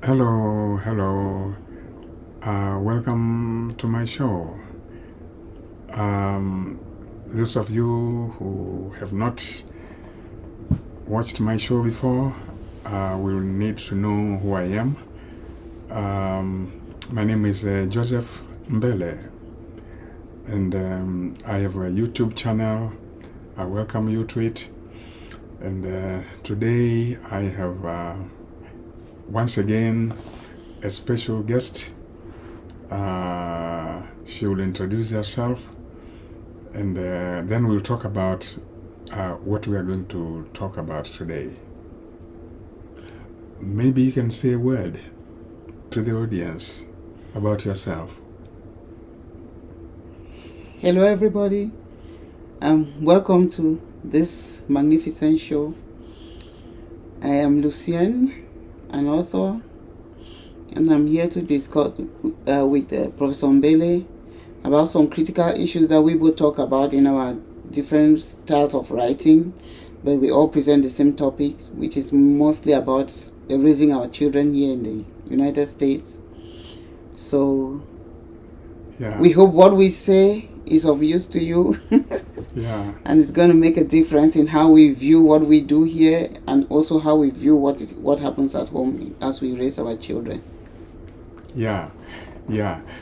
Hello. Welcome to my show. Um, those of you who have not watched my show before will need to know who I am. My name is Joseph Mbele, and I have a YouTube channel. I welcome you to it. And today I have once again a special guest. She will introduce herself, and then we'll talk about what we are going to talk about today. Maybe you can say a word to the audience about yourself. Hello, everybody. Welcome to this magnificent show. I am Lucienne, an author, and I'm here to discuss with Professor Mbele about some critical issues that we both talk about in our different styles of writing, but we all present the same topic, which is mostly about raising our children here in the United States. So we hope what we say is of use to you. And it's going to make a difference in how we view what we do here, and also how we view what happens at home as we raise our children.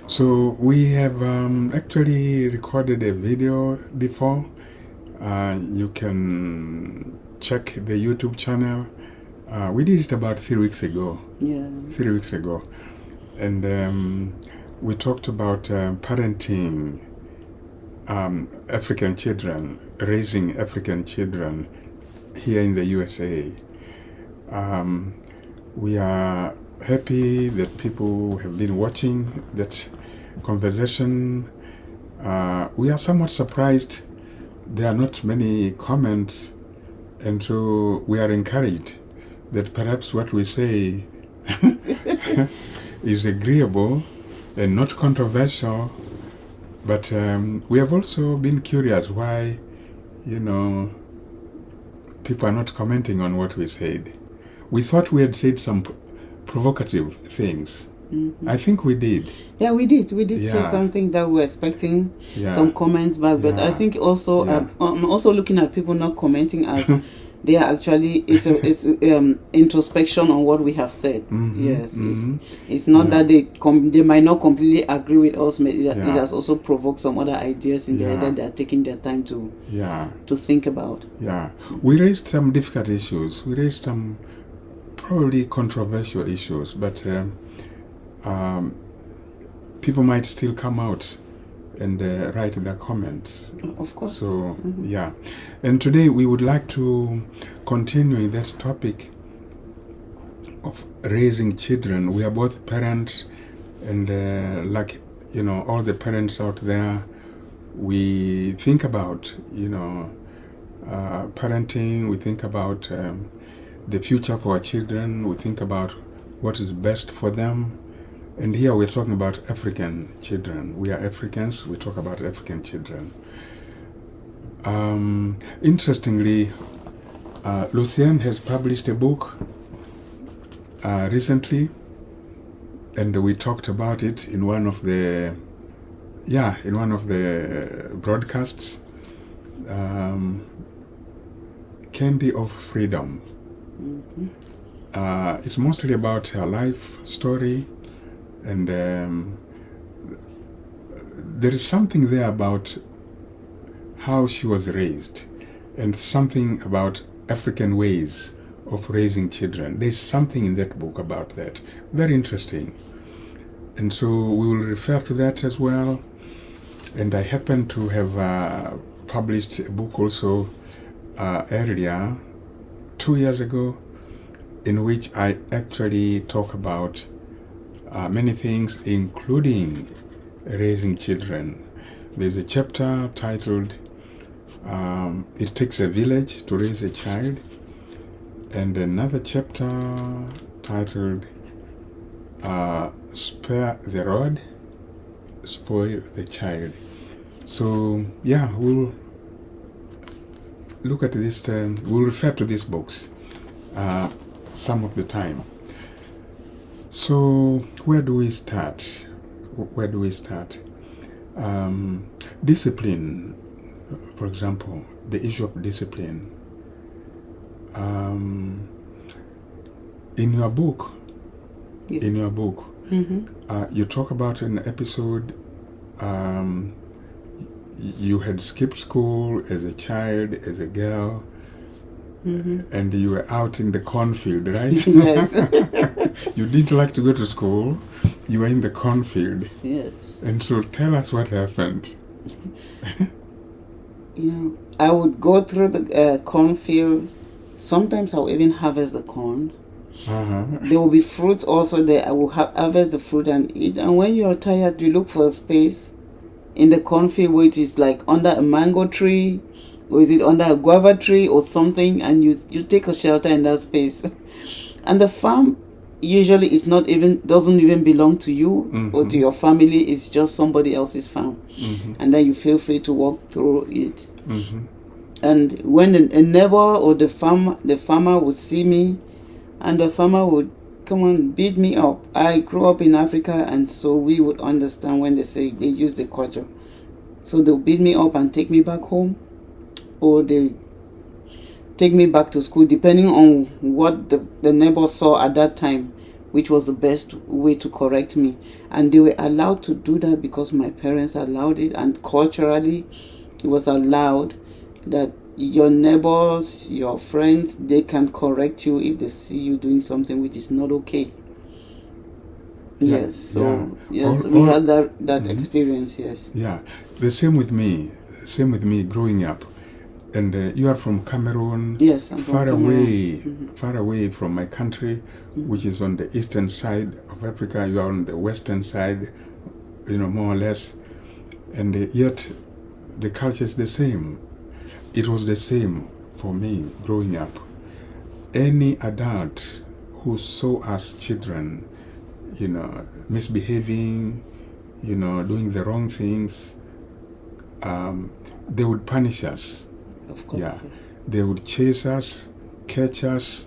So we have actually recorded a video before. You can check the YouTube channel. We did it about 3 weeks ago. 3 weeks ago. And we talked about parenting African children, raising African children here in the USA. We are happy that people have been watching that conversation. We are somewhat surprised there are not many comments, and so we are encouraged that perhaps what we say is agreeable and not controversial. But we have also been curious why, people are not commenting on what we said. We thought we had said some provocative things. I think we did. Yeah, we did. We did say some things that we were expecting some comments back. But I think also, I'm also looking at people not commenting as they are actually, it's introspection on what we have said. It's not that they might not completely agree with us. It has also provoked some other ideas in their head that they are taking their time to think about. We raised some difficult issues. We raised some probably controversial issues, but people might still come out and write their comments. Of course. So, And today we would like to continue that topic of raising children. We are both parents, and all the parents out there, we think about, parenting, we think about the future for our children, we think about what is best for them. And here we're talking about African children. We are Africans, we talk about African children. Interestingly, Lucienne has published a book recently, and we talked about it in one of the broadcasts, Candy of Freedom. It's mostly about her life story, and there is something there about how she was raised, and something about African ways of raising children. There's something in that book about that. Very interesting. And so we will refer to that as well. And I happen to have published a book also earlier, 2 years ago, in which I actually talk about many things, including raising children. There's a chapter titled It Takes a Village to Raise a Child, and another chapter titled Spare the Rod, Spoil the Child. So we'll look at this, we'll refer to these books some of the time. So where do we start? Where do we start? Discipline, for example, the issue of discipline. In your book, you talk about an episode. You had skipped school as a child, as a girl, and you were out in the cornfield, right? Yes. You didn't like to go to school. You were in the cornfield. Yes. And so tell us what happened. I would go through the cornfield. Sometimes I would even harvest the corn. There will be fruits also there. I will harvest the fruit and eat. And when you are tired, you look for a space in the cornfield, which is like under a mango tree, or is it under a guava tree or something, and you take a shelter in that space. And the farm usually doesn't even belong to you or to your family. It's just somebody else's farm, and then you feel free to walk through it. And when a neighbor or the farmer would see me, and the farmer would come and beat me up. I grew up in Africa, and so we would understand when they say they use the culture. So they'll beat me up and take me back home, or they take me back to school, depending on what the neighbor saw at that time, which was the best way to correct me. And they were allowed to do that because my parents allowed it, and culturally it was allowed that your neighbors, your friends, they can correct you if they see you doing something which is not okay. Yes, we had that experience, yes. Yeah, the same with me growing up. And you are from Cameroon, yes, I'm far from away, far away from my country, which is on the eastern side of Africa. You are on the western side, more or less. And yet the culture is the same. It was the same for me growing up. Any adult who saw us children, misbehaving, doing the wrong things, they would punish us. Of course. Yeah. They would chase us, catch us,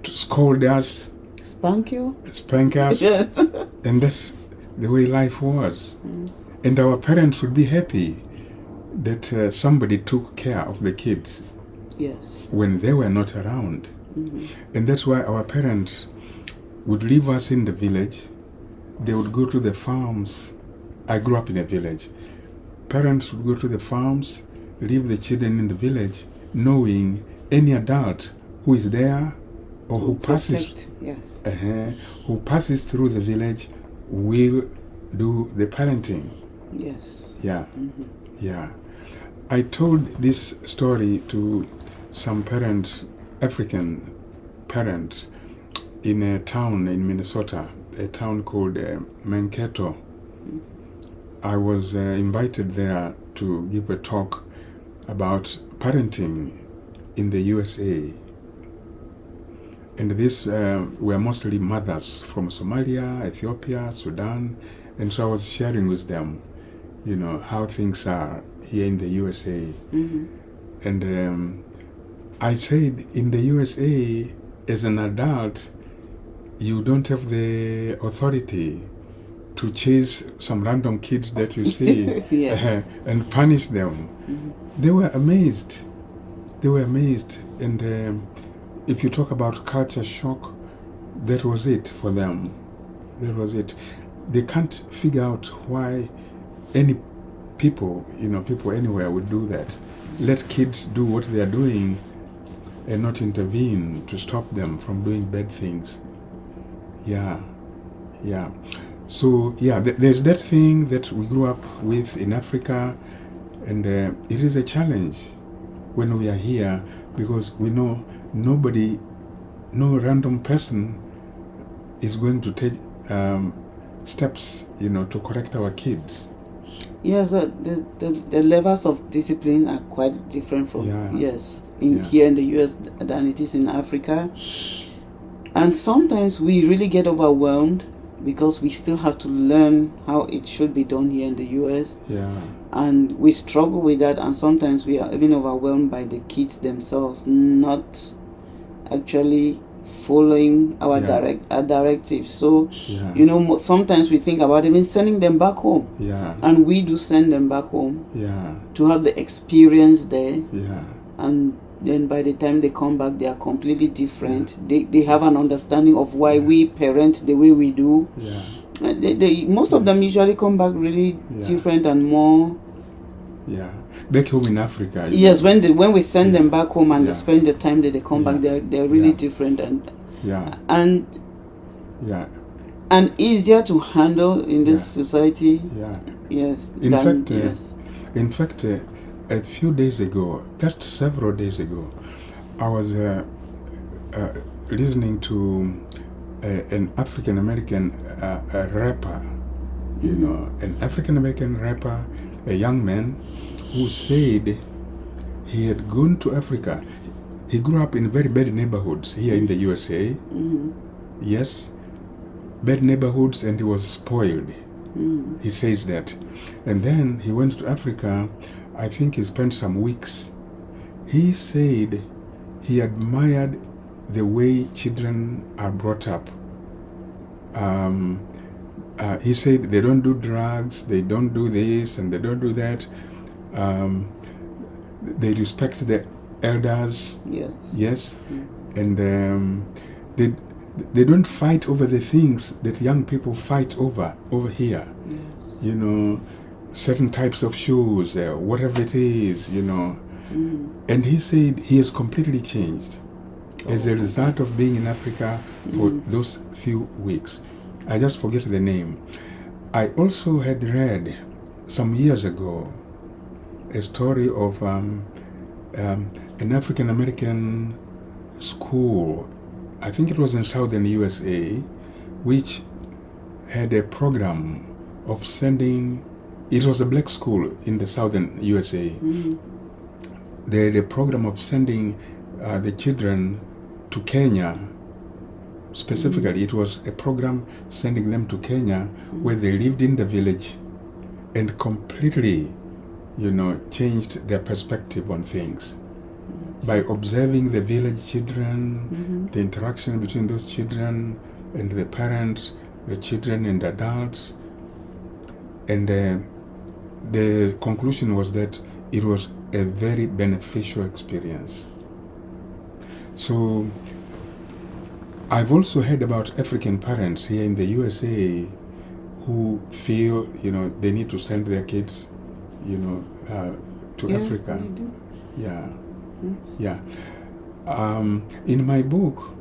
scold us, spank us. Yes. And that's the way life was. And our parents would be happy that somebody took care of the kids. Yes. When they were not around. And that's why our parents would leave us in the village. They would go to the farms. I grew up in a village. Parents would go to the farms, leave the children in the village, knowing any adult who is there or who passes through the village will do the parenting. Yes. Yeah. Yeah. I told this story to some parents, African parents, in a town in Minnesota, a town called Mankato. I was invited there to give a talk about parenting in the USA. And these were mostly mothers from Somalia, Ethiopia, Sudan. And so I was sharing with them, how things are here in the USA. And I said, in the USA, as an adult, you don't have the authority to chase some random kids that you see yes. And punish them. They were amazed. And if you talk about culture shock, that was it for them. That was it. They can't figure out why any people anywhere would do that. Let kids do what they are doing and not intervene to stop them from doing bad things. Yeah. So, there's that thing that we grew up with in Africa, and it is a challenge when we are here because we know no random person is going to take steps, to correct our kids. Yes, the levels of discipline are quite different from here in the US than it is in Africa. And sometimes we really get overwhelmed because we still have to learn how it should be done here in the US. Yeah. And we struggle with that, and sometimes we are even overwhelmed by the kids themselves not actually following our directives. So, you know, sometimes we think about even sending them back home. And we do send them back home to have the experience there. And then by the time they come back, they are completely different. They have an understanding of why we parent the way we do. Most of them usually come back really different and more. Back home in Africa. Yes, when we send them back home and they spend the time that they come back, they're really different and easier to handle in this society. Yes. In fact, a few days ago, just several days ago, I was listening to an African American rapper. You know, an African American rapper, a young man, who said he had gone to Africa. He grew up in very bad neighborhoods here in the USA. Yes, bad neighborhoods, and he was spoiled. He says that. And then he went to Africa. I think he spent some weeks. He said he admired the way children are brought up. He said they don't do drugs, they don't do this, and they don't do that. They respect the elders. Yes. And they don't fight over the things that young people fight over here. You know, certain types of shoes, whatever it is, you know. And he said he has completely changed as a result of being in Africa for those few weeks. I just forget the name. I also had read some years ago a story of an African American school, I think it was in southern USA, which had a program of sending, it was a black school in the southern USA. They had a program of sending the children to Kenya. Specifically, it was a program sending them to Kenya where they lived in the village and completely, you know, changed their perspective on things by observing the village children, the interaction between those children and the parents, the children and adults. And the conclusion was that it was a very beneficial experience. So I've also heard about African parents here in the USA who feel, you know, they need to send their kids, you know, to Africa. They do. In my book,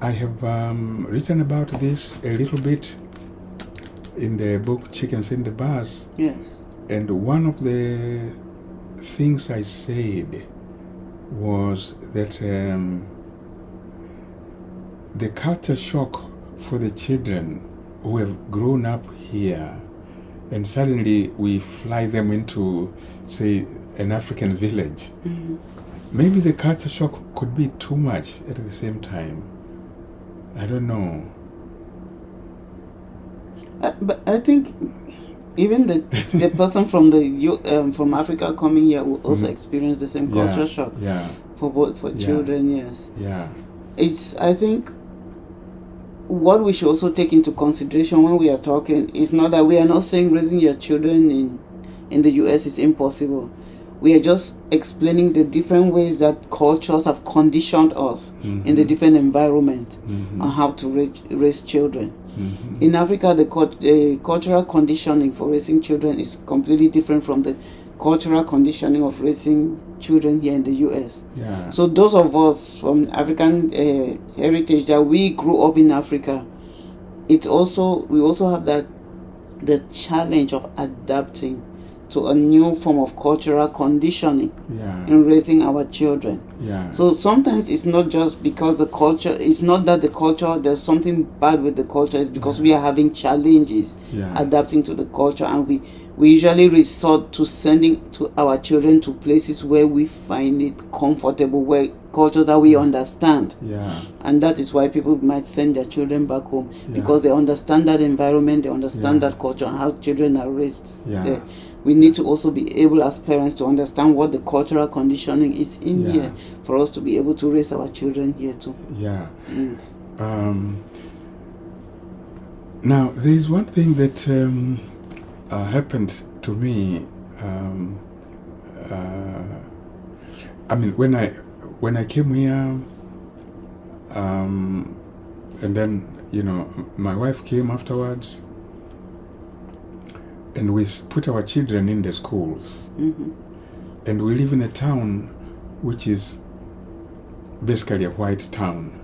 I have written about this a little bit in the book Chickens in the Bus. Yes. And one of the things I said was that the culture shock for the children who have grown up here, and suddenly we fly them into, say, an African village. Maybe the culture shock could be too much at the same time. I don't know. But I think even the person from Africa coming here will also experience the same culture shock. For children. Yes. It's, I think, what we should also take into consideration when we are talking is not that we are not saying raising your children in the US is impossible. We are just explaining the different ways that cultures have conditioned us in the different environment on how to raise children. In Africa, the cultural conditioning for raising children is completely different from the cultural conditioning of raising children here in the US. So those of us from African heritage that we grew up in Africa, we also have the challenge of adapting to a new form of cultural conditioning in raising our children. So sometimes it's not just because it's not that the culture, there's something bad with the culture, it's because we are having challenges adapting to the culture, and we usually resort to sending to our children to places where we find it comfortable, where cultures that we understand. Yeah. And that is why people might send their children back home, because they understand that environment, they understand that culture and how children are raised there. We need to also be able as parents to understand what the cultural conditioning is in here for us to be able to raise our children here too. Yeah. Yes. Now, there is one thing that happened to me. I mean, when I came here, and then, you know, my wife came afterwards, and we put our children in the schools. And we live in a town which is basically a white town.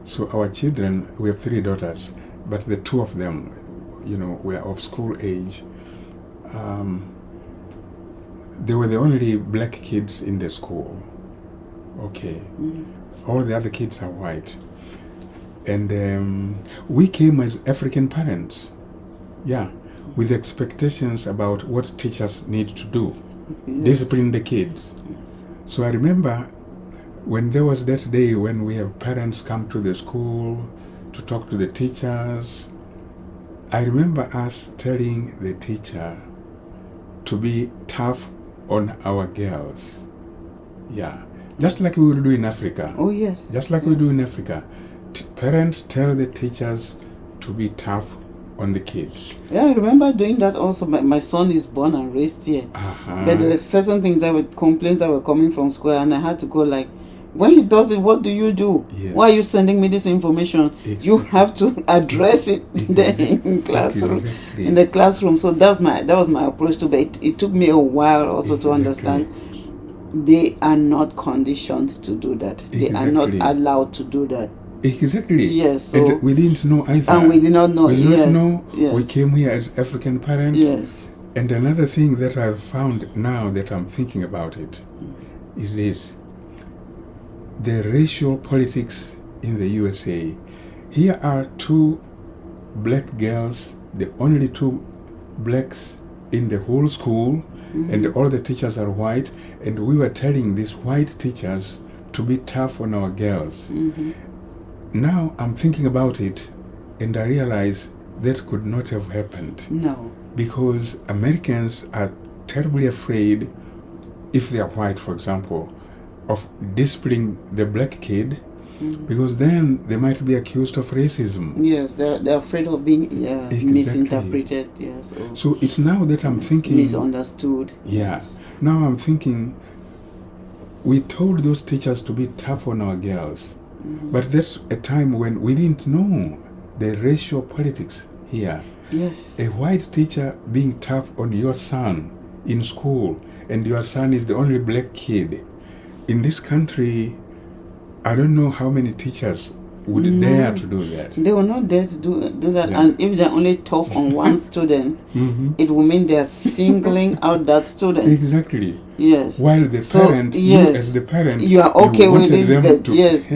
So our children, we have 3 daughters, but the 2 of them, you know, were of school age. They were the only black kids in the school. Okay. All the other kids are white. And we came as African parents. Yeah. With expectations about what teachers need to do. Discipline the kids. So I remember when there was that day when we have parents come to the school to talk to the teachers, I remember us telling the teacher to be tough on our girls. Yeah. Just like we would do in Africa. Oh, yes. Just like we do in Africa. Parents tell the teachers to be tough on the kids. Yeah, I remember doing that also. My son is born and raised here. But there were certain things that were complaints that were coming from school, and I had to go like, when he does it, what do you do? Yes. Why are you sending me this information? Exactly. You have to address it in classroom, in the classroom. So that was my approach to it. It took me a while also to understand they are not conditioned to do that. They are not allowed to do that. Exactly. Yes. So, and we didn't know either. And we did not know. We did not know. Yes. We came here as African parents. Yes. And another thing that I've found now that I'm thinking about it is this. The racial politics in the USA. Here are 2 black girls, the only 2 blacks in the whole school, and all the teachers are white, and we were telling these white teachers to be tough on our girls. Now I'm thinking about it, and I realize that could not have happened. No. Because Americans are terribly afraid, if they are white, for example, of disciplining the black kid, because then they might be accused of racism. Yes, they're afraid of being misinterpreted. Yes. So it's now that I'm thinking... misunderstood. Yeah. Now I'm thinking, we told those teachers to be tough on our girls, but that's a time when we didn't know the racial politics here. Yes. A white teacher being tough on your son in school, and your son is the only black kid. In this country, I don't know how many teachers would dare to do that. They will not dare to do that. Yeah. And if they're only tough on one student, it will mean they're singling out that student. Exactly. Yes. While the parent, you as the parent, you are okay with it, but yes,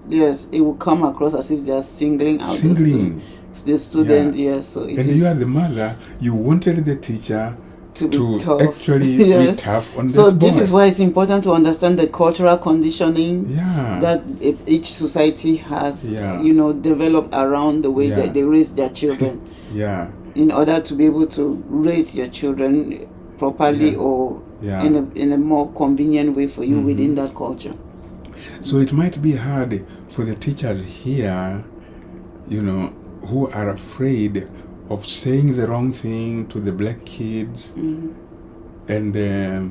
yes, it will come across as if they are singling out the student. Yes. So and you are the mother. You wanted the teacher to tough. Actually be tough on so this this boy. is why it's important to understand the cultural conditioning that each society has developed around the way that they raise their children in order to be able to raise your children properly or in a more convenient way for you within that culture. So it might be hard for the teachers here, who are afraid of saying the wrong thing to the black kids, and they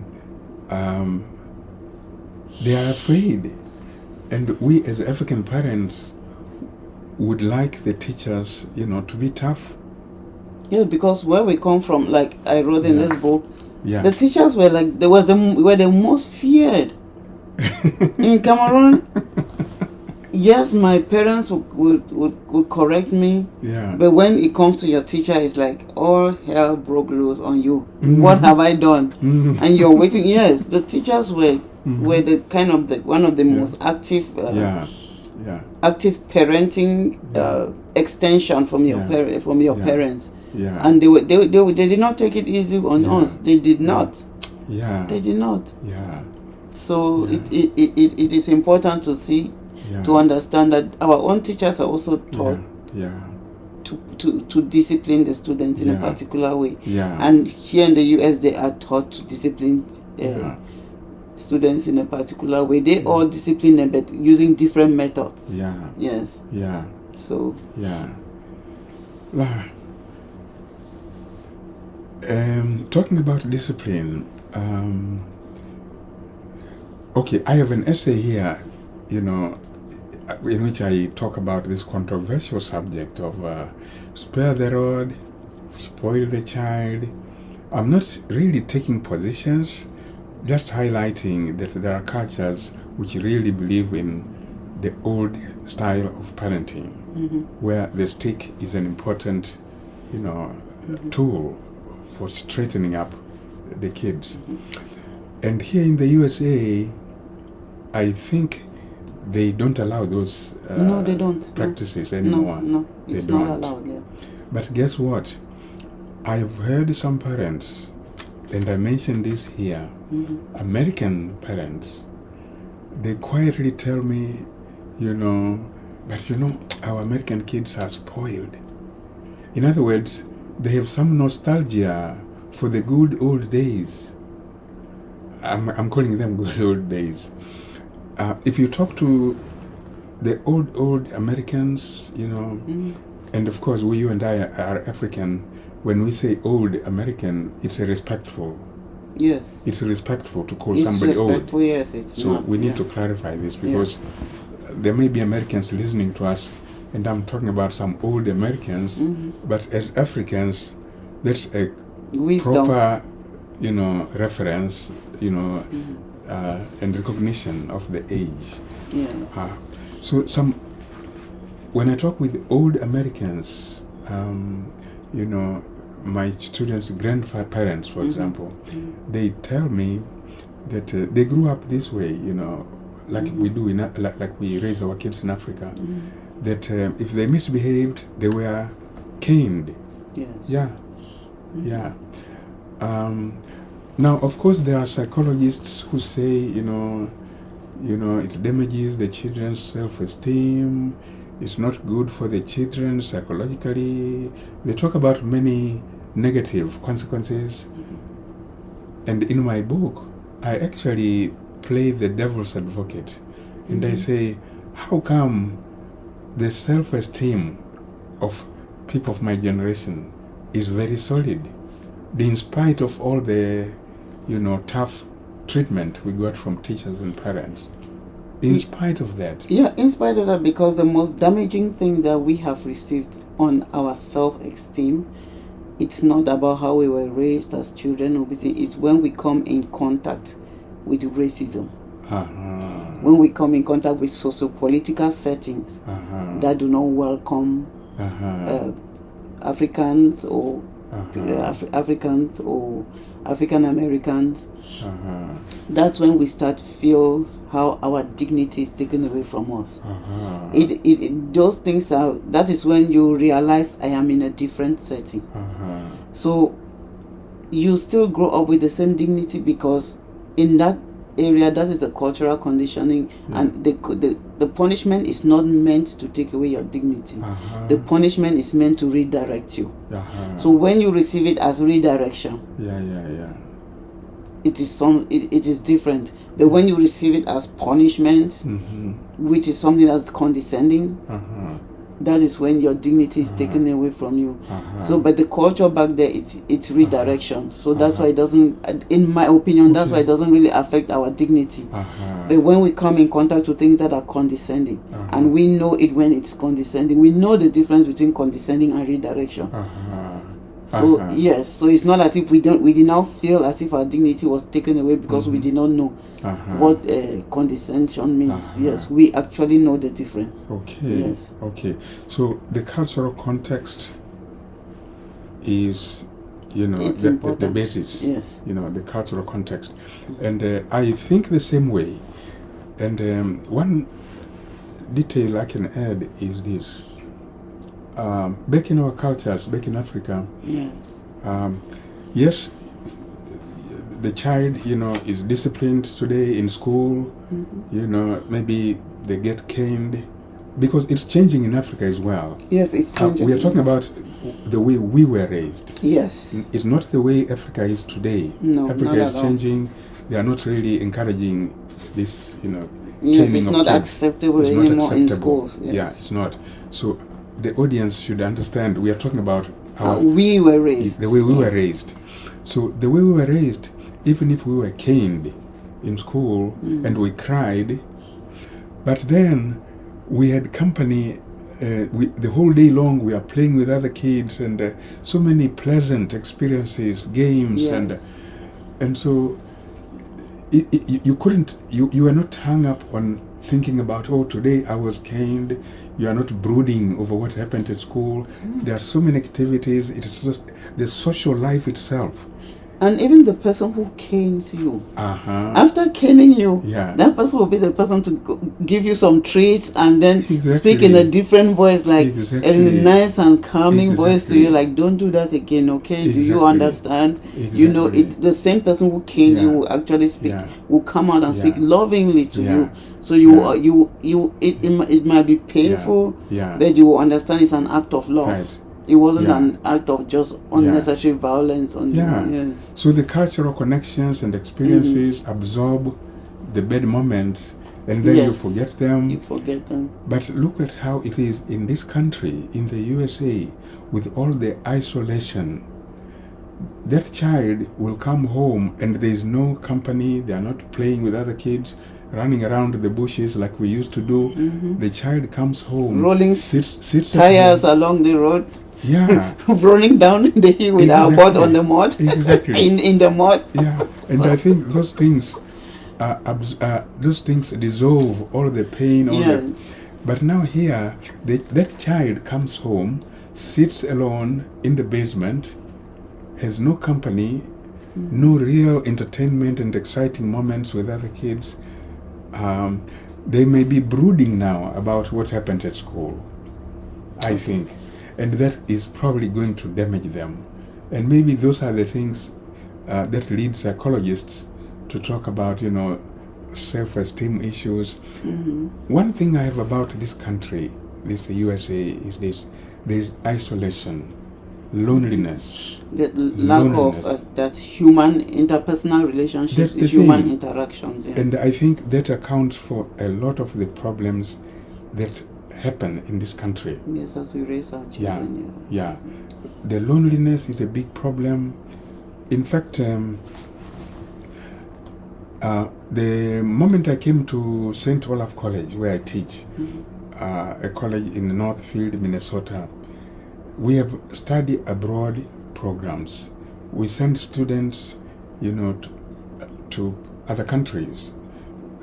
are afraid. And we as African parents would like the teachers, to be tough. Yeah, because where we come from, like I wrote in this book, the teachers were like were the most feared in Cameroon. Yes, my parents would correct me. Yeah. But when it comes to your teacher, it's like all hell broke loose on you. What have I done? And you're waiting. Yes, the teachers were the kind of one of the most active active parenting extension from your parents. Yeah. And they did not take it easy on us. They did not. Yeah. They did not. Yeah. So it is important to see, to understand that our own teachers are also taught to discipline the students in a particular way. Yeah. And here in the US, they are taught to discipline students in a particular way. They all discipline them, but using different methods. Yeah. Yes. Yeah. So. Yeah. Talking about discipline, okay, I have an essay here, in which I talk about this controversial subject of spare the rod, spoil the child. I'm not really taking positions, just highlighting that there are cultures which really believe in the old style of parenting, where the stick is an important, tool for straightening up the kids. And here in the USA, I think they don't allow those no, they don't. practices anymore. No, it's not allowed. Yeah. But guess what? I've heard some parents, and I mentioned this here, American parents, they quietly tell me, but our American kids are spoiled. In other words, they have some nostalgia for the good old days. I'm calling them good old days. If you talk to the old Americans, and of course you and I are African, when we say old American, it's a respectful. Yes. It's respectful to call somebody old. Yes, it's so not. We need to clarify this, because there may be Americans listening to us, and I'm talking about some old Americans, but as Africans, that's a wisdom. Proper, reference, and recognition of the age. Yes. So when I talk with old Americans, my students' grandparents, for example, they tell me that they grew up this way, like we do, like we raise our kids in Africa, that if they misbehaved, they were caned. Yes. Yeah. Yeah. Now, of course, there are psychologists who say, it damages the children's self-esteem. It's not good for the children psychologically. They talk about many negative consequences. And in my book, I actually play the devil's advocate. And I say, how come the self-esteem of people of my generation is very solid, in spite of all the, tough treatment we got from teachers and parents? In spite of that. Yeah, in spite of that, because the most damaging thing that we have received on our self-esteem, it's not about how we were raised as children or anything. It's when we come in contact with racism. When we come in contact with socio-political settings that do not welcome Africans or Africans or African Americans. That's when we start to feel how our dignity is taken away from us. Those things that is when you realize I am in a different setting. So you still grow up with the same dignity, because in that area, that is a cultural conditioning, and the punishment is not meant to take away your dignity. The punishment is meant to redirect you. So when you receive it as redirection, it is different. But when you receive it as punishment, which is something that's condescending, that is when your dignity is taken away from you. So, but the culture back there, it's redirection. So that's why it doesn't, in my opinion, that's why it doesn't really affect our dignity. But when we come in contact with things that are condescending, and we know it when it's condescending, we know the difference between condescending and redirection. So yes, so it's not as if we did not feel as if our dignity was taken away because we did not know what condescension means. Yes, we actually know the difference. Okay. Yes. Okay. So the cultural context is, the basis. Yes. The cultural context, and I think the same way. And one detail I can add is this: back in our cultures, back in Africa, Yes. Yes, the child, is disciplined today in school. Maybe they get caned, because it's changing in Africa as well. Yes, it's changing. We are talking about the way we were raised. Yes. It's not the way Africa is today. No, Africa not is at all. changing. They are not really encouraging this, Yes, caning it's of not kids. acceptable It's not anymore in acceptable. schools. Yes. Yeah, it's not. So the audience should understand we are talking about How we were raised. the way we were Yes. raised. So the way we were raised, even if we were caned in school and we cried, but then we had company. The whole day long we are playing with other kids, and so many pleasant experiences, games, Yes. and so you couldn't, you were not hung up on thinking about, oh, today I was caned. You are not brooding over what happened at school. There are so many activities. It's just the social life itself. And even the person who canes you, Uh-huh. after caning you, Yeah. that person will be the person to give you some treats and then Exactly. speak in a different voice, like Exactly. a nice and calming voice to you, Exactly. like, don't do that again, okay? Do you Exactly. understand? You know, Exactly. the same person who caned you Yeah. will actually speak, Yeah. will come out and speak Yeah. lovingly to Yeah. you. So you, Yeah. it might be painful, Yeah. but you will understand it's an act of love. Right. It wasn't Yeah. an act of just unnecessary violence on Yeah. you. Yes. So the cultural connections and experiences absorb the bad moments, and then you Yes. forget them. You forget them. But look at how it is in this country, in the USA, with all the isolation. That child will come home and there is no company. They are not playing with other kids, running around the bushes like we used to do. The child comes home, Rolling sits at Tires home. along the road, Yeah, running down the hill with our butt on the mud. Exactly. in the mud. yeah. And I think those things, dissolve all the pain. Yes. But now here, that child comes home, sits alone in the basement, has no company, no real entertainment and exciting moments with other kids. They may be brooding now about what happened at school, I think. And that is probably going to damage them. And maybe those are the things that lead psychologists to talk about, self-esteem issues. One thing I have about this country, this USA, is there's isolation, loneliness. The lack of that human interpersonal relationships, That's the human thing. interactions. Yeah. And I think that accounts for a lot of the problems that happen in this country. Yes, as we raise our Yeah, children. yeah. The loneliness is a big problem. In fact, the moment I came to St. Olaf College, where I teach, a college in Northfield, Minnesota, we have study abroad programs. We send students, to other countries.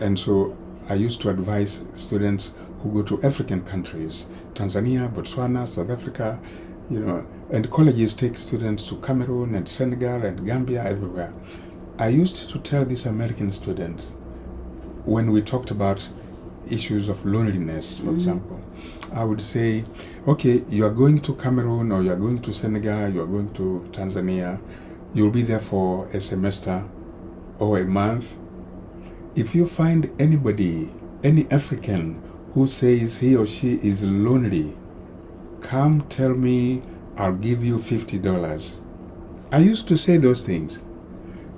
And so I used to advise students who go to African countries, Tanzania, Botswana, South Africa, and colleges take students to Cameroon and Senegal and Gambia, everywhere. I used to tell these American students, when we talked about issues of loneliness, for example, I would say, okay, you are going to Cameroon, or you are going to Senegal, you are going to Tanzania, you'll be there for a semester or a month. If you find anybody, any African, who says he or she is lonely, come tell me, I'll give you $50. I used to say those things.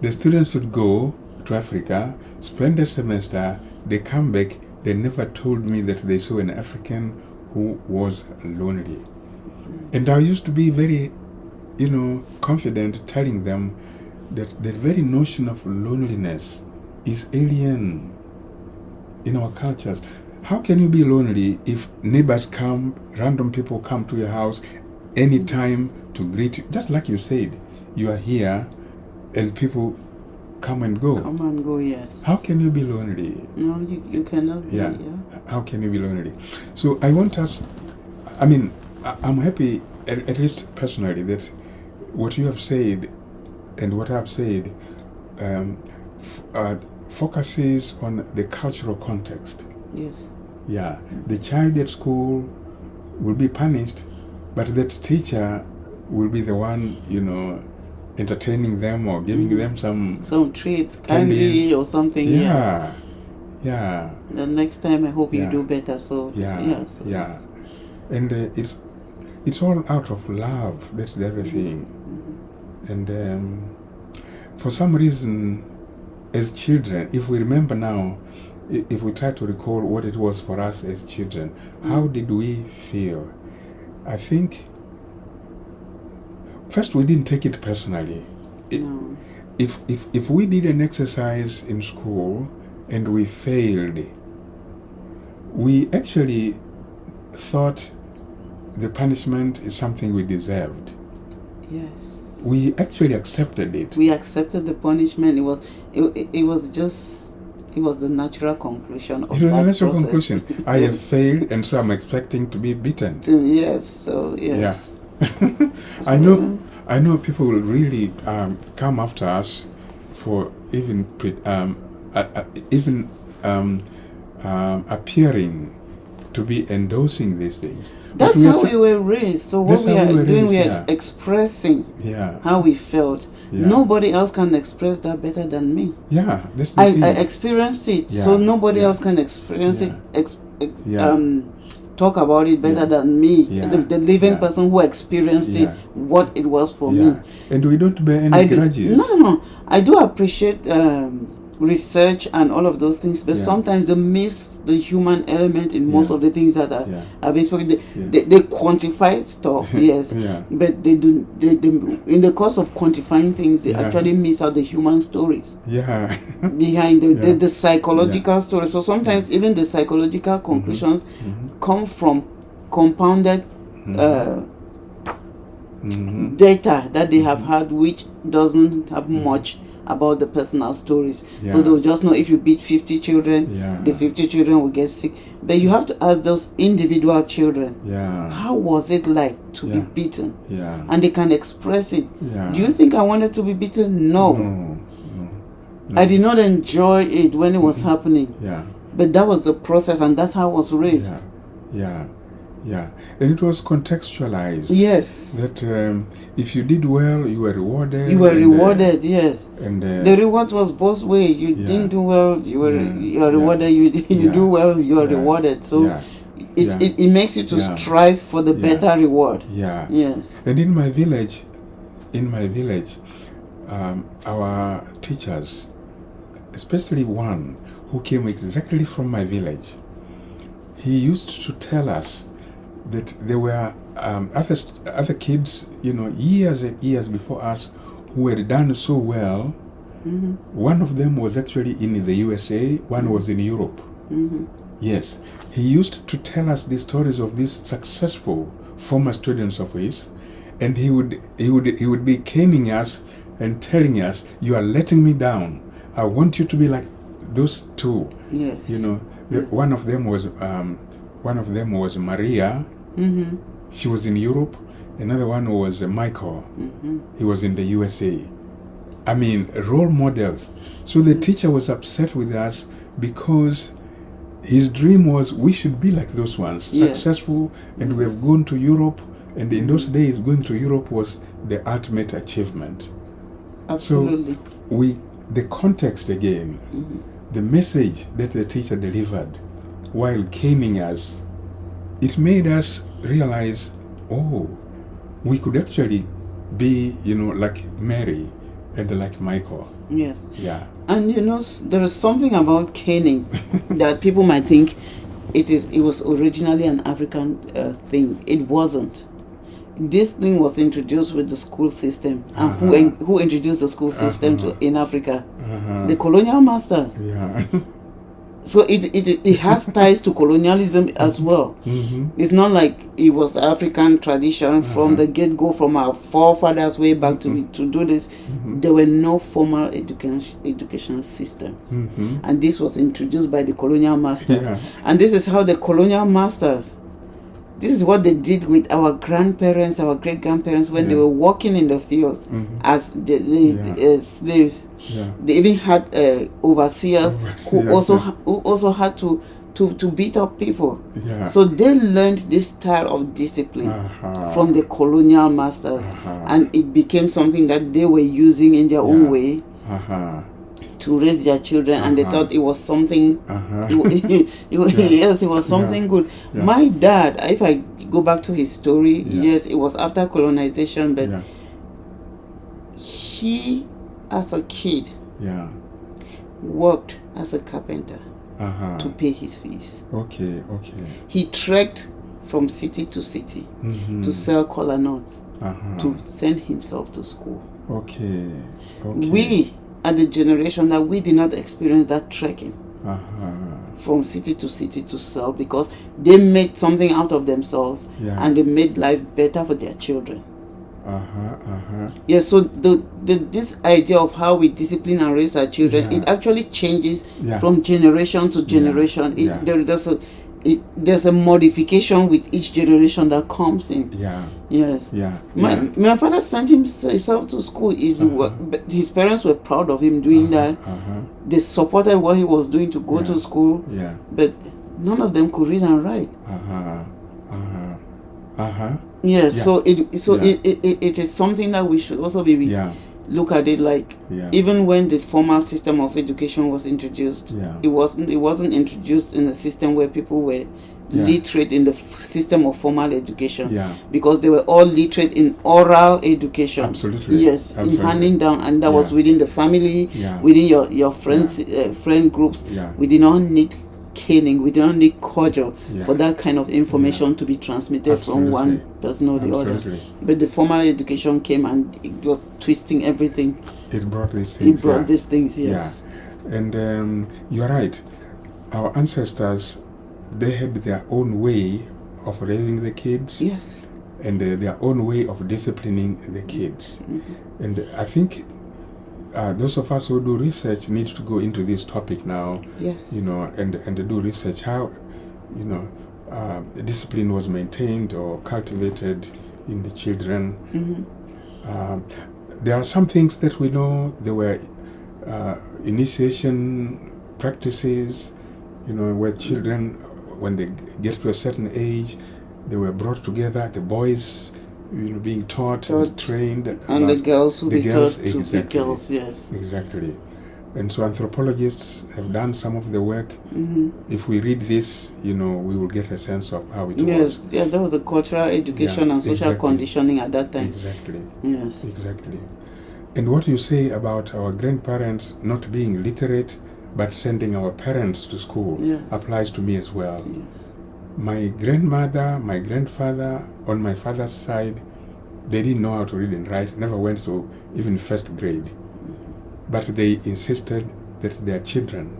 The students would go to Africa, spend a semester, they come back, they never told me that they saw an African who was lonely. And I used to be very, confident telling them that the very notion of loneliness is alien in our cultures. How can you be lonely if neighbors come, random people come to your house anytime to greet you? Just like you said, you are here and people come and go. Come and go, yes. How can you be lonely? No, you cannot be. Yeah. How can you be lonely? So I want us, I'm happy, at least personally, that what you have said and what I've said focuses on the cultural context. Yes. Yeah. The child at school will be punished but that teacher will be the one, entertaining them or giving them some treats, candies. candy or something. Yeah, yeah. The next time, I hope you Yeah. do better. So Yeah, yes, yeah. And it's all out of love. That's the other thing. And for some reason, as children, if we remember now, if we try to recall what it was for us as children, how did we feel? I think first we didn't take it personally. No. If we did an exercise in school and we failed, we actually thought the punishment is something we deserved. Yes. We actually accepted it. We accepted the punishment. It was the natural conclusion of It was that a natural process. conclusion. I have failed, and so I'm expecting to be beaten. Yes. So yes. Yeah. I know people will really come after us for even appearing to be endorsing these things. That's how we were raised. So what we are doing, we are expressing how we felt. Yeah. Nobody else can express that better than me. Yeah, that's the thing. I experienced it, Yeah. so nobody else can experience it. Talk about it better than me. Yeah. The living person who experienced it, what it was for me. And we don't bear any grudges. No. I do appreciate research and all of those things, but sometimes they miss the human element in most of the things that are being spoken. They quantify stuff, yes, but they do. They in the course of quantifying things, they actually miss out the human stories behind the psychological story. So sometimes even the psychological conclusions come from compounded data that they have had, which doesn't have much about the personal stories. So they'll just know if you beat 50 children, the 50 children will get sick. But you have to ask those individual children, how was it like to be beaten? And they can express it. Do you think I wanted to be beaten? No. I did not enjoy it when it was happening. But that was the process, and that's how I was raised. Yeah, and it was contextualized. Yes. That if you did well, you were rewarded. You were rewarded, yes. And the reward was both ways. You didn't do well, you are rewarded. You do well, you are rewarded. So it makes you to strive for the better reward. Yes. And in my village, our teachers, especially one who came exactly from my village, he used to tell us that there were other kids, years and years before us, who had done so well. One of them was actually in the USA, one was in Europe. Yes, he used to tell us the stories of these successful former students of his, and he would be caning us and telling us, "You are letting me down. I want you to be like those two." Yes. One of them was Maria. She was in Europe. Another one was Michael. He was in the USA. I mean, role models. So the teacher was upset with us because his dream was we should be like those ones, successful, and we have gone to Europe. And in those days, going to Europe was the ultimate achievement. Absolutely. So the context again, the message that the teacher delivered while caning us, it made us realize, we could actually be, like Mary and like Michael. Yes. Yeah. And there is something about caning that people might think it was originally an African thing. It wasn't. This thing was introduced with the school system. And who introduced the school system in Africa? The colonial masters. Yeah. So it has ties to colonialism as well. It's not like it was African tradition from the get-go, from our forefathers way back to do this. There were no formal educational systems. And this was introduced by the colonial masters. And this is how the colonial masters, this is what they did with our grandparents, our great-grandparents when they were working in the fields as slaves. They even had overseers who also had to to beat up people. Yeah. So they learned this style of discipline from the colonial masters, and it became something that they were using in their own way to raise their children, and they thought it was something. Yes, it was something good. Yeah. My dad, if I go back to his story, yes, it was after colonization, but he, as a kid, worked as a carpenter to pay his fees. Okay. He trekked from city to city to sell kola nuts to send himself to school. Okay. We are the generation that we did not experience that trekking from city to city to sell, because they made something out of themselves and they made life better for their children. Yeah, so this idea of how we discipline and raise our children, it actually changes from generation to generation. There's a modification with each generation that comes in. Yes. My father sent himself to school. But his parents were proud of him doing that. They supported what he was doing to go to school. But none of them could read and write. Yes. So it is something that we should also be look at it like even when the formal system of education was introduced, it wasn't introduced in a system where people were literate in the system of formal education, because they were all literate in oral education. Absolutely. Yes. In handing down, and that was within the family, within your friends, friend groups. We did not need caning, we did not need cudgel for that kind of information to be transmitted from one person or the other. But the formal education came and it was twisting everything. It brought these things. These things, yes. And you're right. Our ancestors, they had their own way of raising the kids. Yes. And their own way of disciplining the kids. And I think those of us who do research need to go into this topic now. Yes. And do research how, discipline was maintained or cultivated in the children. There are some things that we know. There were initiation practices, where children, when they get to a certain age, they were brought together. The boys, being taught and trained, and the girls who be taught to be girls. Yes, exactly. And so anthropologists have done some of the work. If we read this, we will get a sense of how it was. Yes, there was a cultural education and social conditioning at that time. Exactly. Yes. Exactly. And what you say about our grandparents not being literate but sending our parents to school applies to me as well. Yes. My grandmother, my grandfather, on my father's side, they didn't know how to read and write, never went to even first grade. But they insisted that their children,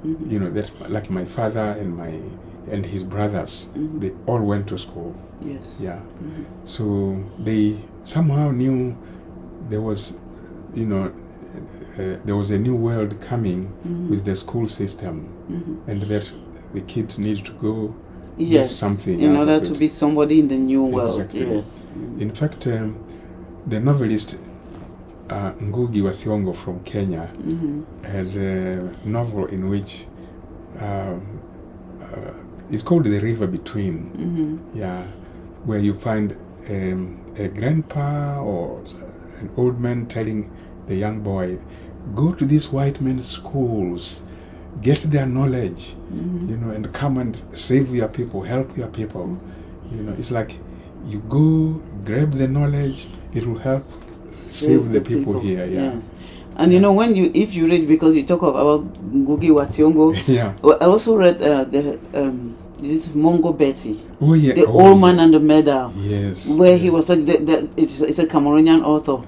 that like my father and his brothers, they all went to school. Yes. Yeah. So they somehow knew there was, there was a new world coming with the school system, and that the kids need to go get something in order to be somebody in the new world. Exactly. Yes. In fact, the novelist Ngugi wa Thiong'o from Kenya has a novel in which it's called The River Between. Where you find a grandpa or an old man telling the young boy, go to these white men's schools, get their knowledge, and come and save your people, help your people. It's like you go grab the knowledge, it will help save the people here. Yes. And if you read, because you talk about Ngugi wa Thiong'o, I also read this Mongo Betty, the old man and the medal, where he was like, it's a Cameroonian author.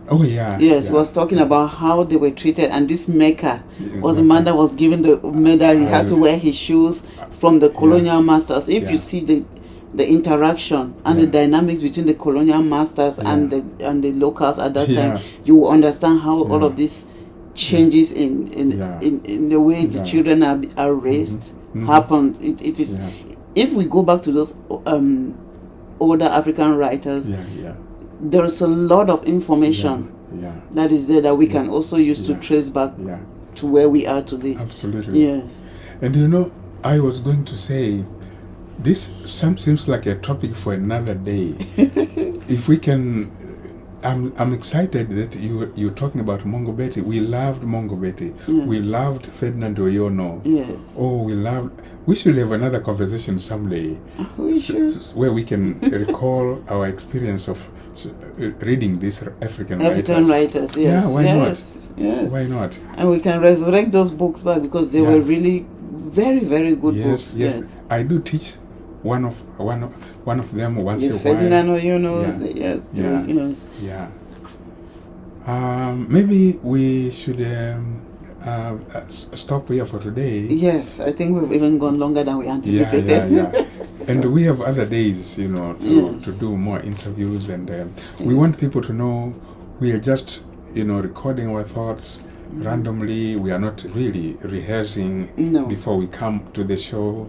He was talking about how they were treated, and this maker was the man that was given the medal. He had to wear his shoes from the colonial masters. If you see the interaction and the dynamics between the colonial masters and the locals at that time, you will understand how all of this changes in the way the children are raised happened. It is. If we go back to those older African writers, there is a lot of information that is there that we can also use to trace back to where we are today. Absolutely. Yes. And I was going to say, this seems like a topic for another day. If we can, I'm excited that you're talking about Mongo Betty. We loved Mongo Betty. Yes. We loved Ferdinand Oyono. Yes. Oh, we should have another conversation someday. We should. Where we can recall our experience of reading these African writers. Yes. Yeah, why not? Yes. Why not? And we can resurrect those books back because they were really very, very good books. Yes. I do teach one of them once a while. Ferdinand Oyono. Yes. Yeah. Maybe we should stop here for today. Yes, I think we've even gone longer than we anticipated. Yeah. And we have other days, to do more interviews, and we want people to know we are just, recording our thoughts randomly. We are not really rehearsing before we come to the show,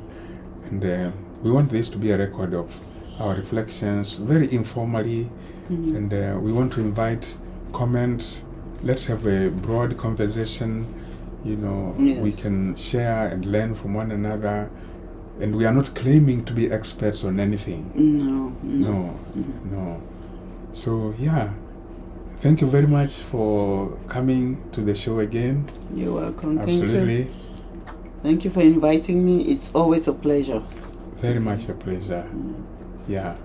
and we want this to be a record of our reflections, very informally, and we want to invite comments. Let's have a broad conversation. We can share and learn from one another, and we are not claiming to be experts on anything. No. So thank you very much for coming to the show again. You're welcome. Absolutely. Thank you for inviting me. It's always a pleasure. Very much a pleasure. Yeah.